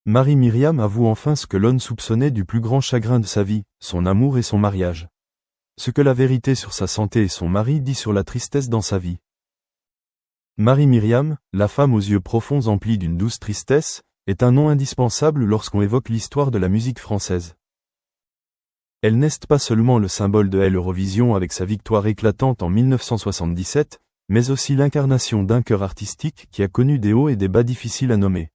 Marie-Myriam avoue enfin ce que l'on soupçonnait du plus grand chagrin de sa vie, son amour et son mariage. Ce que la vérité sur sa santé et son mari dit sur la tristesse dans sa vie. Marie-Myriam, la femme aux yeux profonds emplis d'une douce tristesse, est un nom indispensable lorsqu'on évoque l'histoire de la musique française. Elle n'est pas seulement le symbole de l'Eurovision avec sa victoire éclatante en 1977, mais aussi l'incarnation d'un cœur artistique qui a connu des hauts et des bas difficiles à nommer.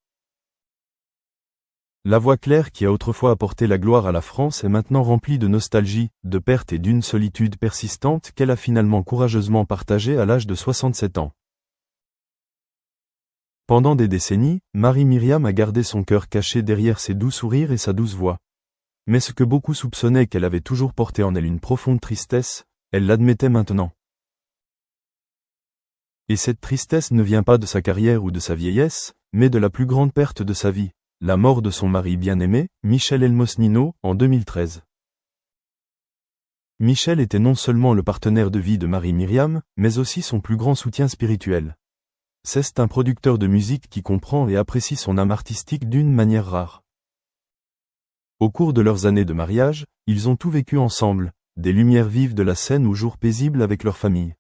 La voix claire qui a autrefois apporté la gloire à la France est maintenant remplie de nostalgie, de perte et d'une solitude persistante qu'elle a finalement courageusement partagée à l'âge de 67 ans. Pendant des décennies, Marie-Myriam a gardé son cœur caché derrière ses doux sourires et sa douce voix. Mais ce que beaucoup soupçonnaient qu'elle avait toujours porté en elle une profonde tristesse, elle l'admettait maintenant. Et cette tristesse ne vient pas de sa carrière ou de sa vieillesse, mais de la plus grande perte de sa vie, la mort de son mari bien-aimé, Michel Elmosnino, en 2013. Michel était non seulement le partenaire de vie de Marie-Myriam, mais aussi son plus grand soutien spirituel. C'est un producteur de musique qui comprend et apprécie son âme artistique d'une manière rare. Au cours de leurs années de mariage, ils ont tout vécu ensemble, des lumières vives de la scène aux jours paisibles avec leur famille.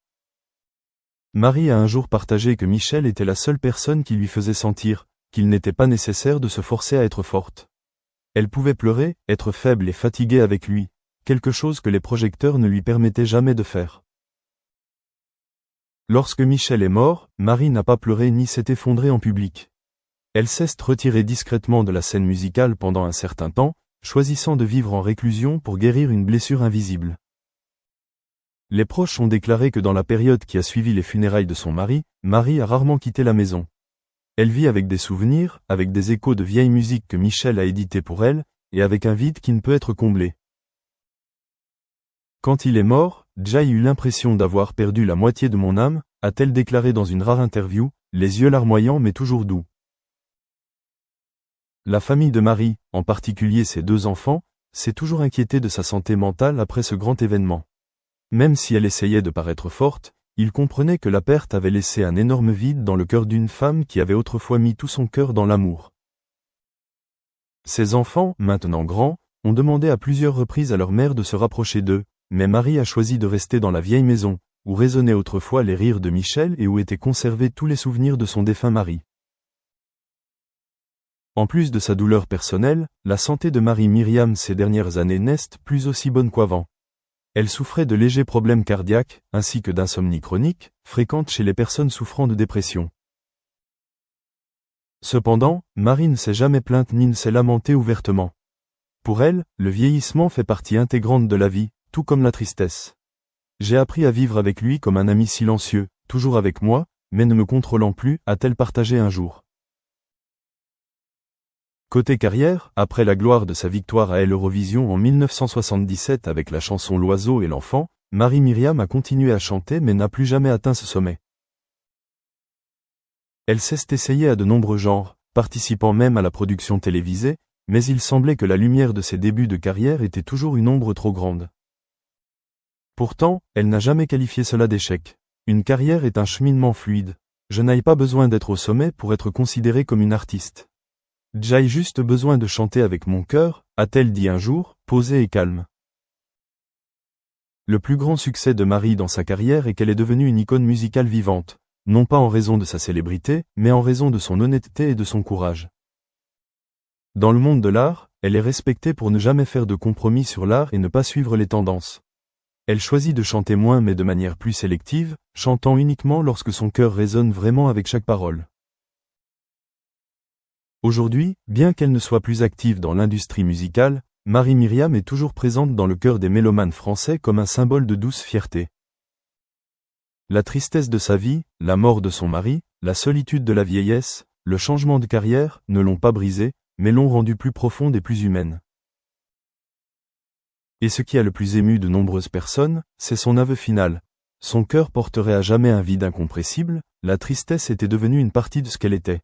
Marie a un jour partagé que Michel était la seule personne qui lui faisait sentir qu'il n'était pas nécessaire de se forcer à être forte. Elle pouvait pleurer, être faible et fatiguée avec lui, quelque chose que les projecteurs ne lui permettaient jamais de faire. Lorsque Michel est mort, Marie n'a pas pleuré ni s'est effondrée en public. Elle s'est retirée discrètement de la scène musicale pendant un certain temps, choisissant de vivre en réclusion pour guérir une blessure invisible. Les proches ont déclaré que dans la période qui a suivi les funérailles de son mari, Marie a rarement quitté la maison. Elle vit avec des souvenirs, avec des échos de vieilles musiques que Michel a éditées pour elle, et avec un vide qui ne peut être comblé. Quand il est mort, j'ai eu l'impression d'avoir perdu la moitié de mon âme, a-t-elle déclaré dans une rare interview, les yeux larmoyants mais toujours doux. La famille de Marie, en particulier ses deux enfants, s'est toujours inquiétée de sa santé mentale après ce grand événement. Même si elle essayait de paraître forte, ils comprenaient que la perte avait laissé un énorme vide dans le cœur d'une femme qui avait autrefois mis tout son cœur dans l'amour. Ses enfants, maintenant grands, ont demandé à plusieurs reprises à leur mère de se rapprocher d'eux, mais Marie a choisi de rester dans la vieille maison, où résonnaient autrefois les rires de Michel et où étaient conservés tous les souvenirs de son défunt mari. En plus de sa douleur personnelle, la santé de Marie-Myriam ces dernières années n'est plus aussi bonne qu'avant. Elle souffrait de légers problèmes cardiaques, ainsi que d'insomnie chronique, fréquente chez les personnes souffrant de dépression. Cependant, Marie ne s'est jamais plainte ni ne s'est lamentée ouvertement. Pour elle, le vieillissement fait partie intégrante de la vie, tout comme la tristesse. J'ai appris à vivre avec lui comme un ami silencieux, toujours avec moi, mais ne me contrôlant plus, a-t-elle partagé un jour. Côté carrière, après la gloire de sa victoire à l'Eurovision en 1977 avec la chanson L'Oiseau et l'Enfant, Marie-Myriam a continué à chanter mais n'a plus jamais atteint ce sommet. Elle s'est essayée à de nombreux genres, participant même à la production télévisée, mais il semblait que la lumière de ses débuts de carrière était toujours une ombre trop grande. Pourtant, elle n'a jamais qualifié cela d'échec. Une carrière est un cheminement fluide. Je n'ai pas besoin d'être au sommet pour être considérée comme une artiste. J'ai juste besoin de chanter avec mon cœur, a-t-elle dit un jour, posée et calme. Le plus grand succès de Marie dans sa carrière est qu'elle est devenue une icône musicale vivante, non pas en raison de sa célébrité, mais en raison de son honnêteté et de son courage. Dans le monde de l'art, elle est respectée pour ne jamais faire de compromis sur l'art et ne pas suivre les tendances. Elle choisit de chanter moins mais de manière plus sélective, chantant uniquement lorsque son cœur résonne vraiment avec chaque parole. Aujourd'hui, bien qu'elle ne soit plus active dans l'industrie musicale, Marie-Myriam est toujours présente dans le cœur des mélomanes français comme un symbole de douce fierté. La tristesse de sa vie, la mort de son mari, la solitude de la vieillesse, le changement de carrière, ne l'ont pas brisée, mais l'ont rendue plus profonde et plus humaine. Et ce qui a le plus ému de nombreuses personnes, c'est son aveu final. Son cœur porterait à jamais un vide incompressible, la tristesse était devenue une partie de ce qu'elle était.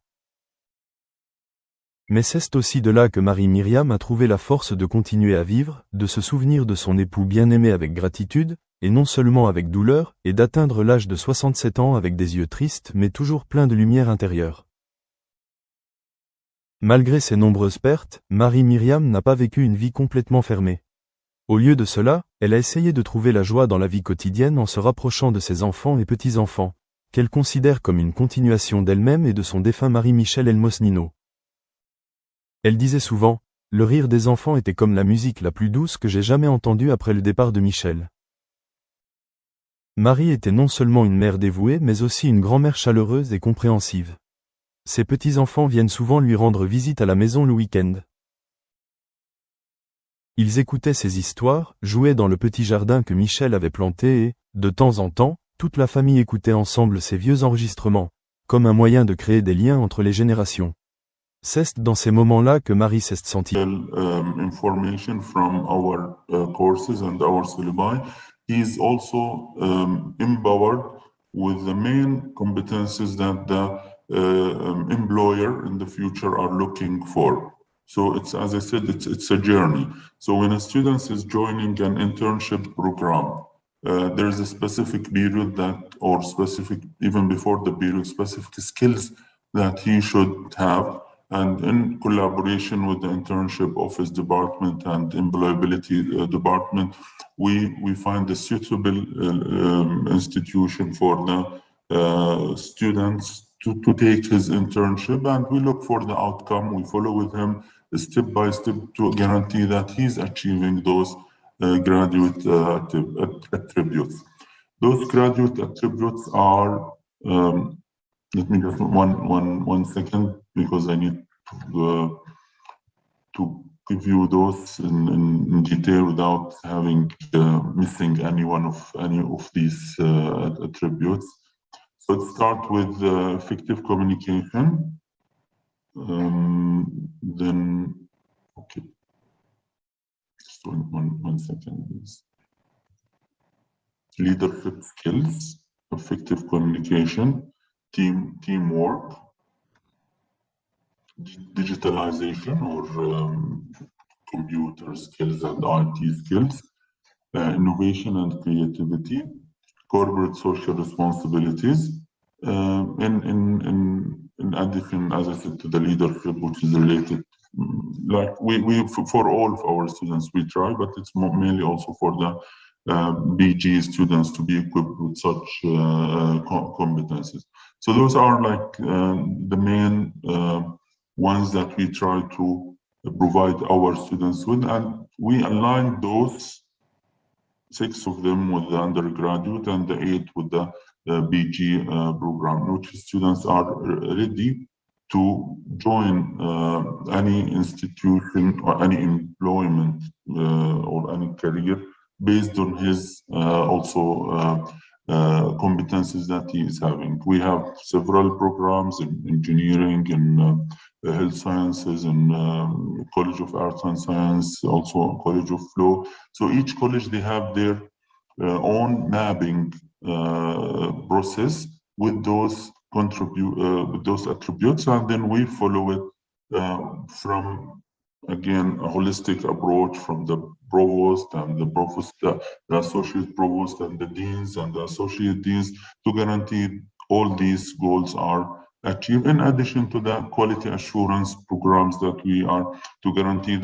Mais c'est aussi de là que Marie-Myriam a trouvé la force de continuer à vivre, de se souvenir de son époux bien-aimé avec gratitude, et non seulement avec douleur, et d'atteindre l'âge de 67 ans avec des yeux tristes mais toujours pleins de lumière intérieure. Malgré ses nombreuses pertes, Marie-Myriam n'a pas vécu une vie complètement fermée. Au lieu de cela, elle a essayé de trouver la joie dans la vie quotidienne en se rapprochant de ses enfants et petits-enfants, qu'elle considère comme une continuation d'elle-même et de son défunt mari Michel Elmosnino. Elle disait souvent, « Le rire des enfants était comme la musique la plus douce que j'ai jamais entendue après le départ de Michel. » Marie était non seulement une mère dévouée mais aussi une grand-mère chaleureuse et compréhensive. Ses petits-enfants viennent souvent lui rendre visite à la maison le week-end. Ils écoutaient ses histoires, jouaient dans le petit jardin que Michel avait planté et, de temps en temps, toute la famille écoutait ensemble ses vieux enregistrements, comme un moyen de créer des liens entre les générations. C'est dans ces moments-là que Marie s'est sentie. Information from our courses and our syllabi. He's also empowered with the main competencies that the employer in the future are looking for. So it's, as I said, it's a journey. So when a student is joining an internship program, there's a specific period that, or specific, even before the period, specific skills that he should have. And in collaboration with the internship office department and employability department, we find a suitable institution for the students to take his internship, and we look for the outcome. We follow with him step by step to guarantee that he's achieving those graduate attributes. Those graduate attributes are, let me just one second, because I need to give you those in detail without having missing any of these attributes. So let's start with effective communication. Then, okay, just one second, please. Leadership skills, effective communication, teamwork, digitalization or computer skills and IT skills, innovation and creativity, corporate social responsibilities, in addition, as I said, to the leadership, which is related, like we for all of our students we try, but it's mainly also for the BG students to be equipped with such competencies. So those are like the main ones that we try to provide our students with, and we align those 6 of them with the undergraduate and the 8 with the BG program, which students are ready to join any institution or any employment or any career based on his also competencies that he is having. We have several programs in engineering and health sciences and College of Arts and Science, also College of Law. So each college, they have their own mapping process with those with those attributes, and then we follow it from, again, a holistic approach from the provost and the provost, the associate provost and the deans and the associate deans, to guarantee all these goals are achieved, in addition to the quality assurance programs that we are to guarantee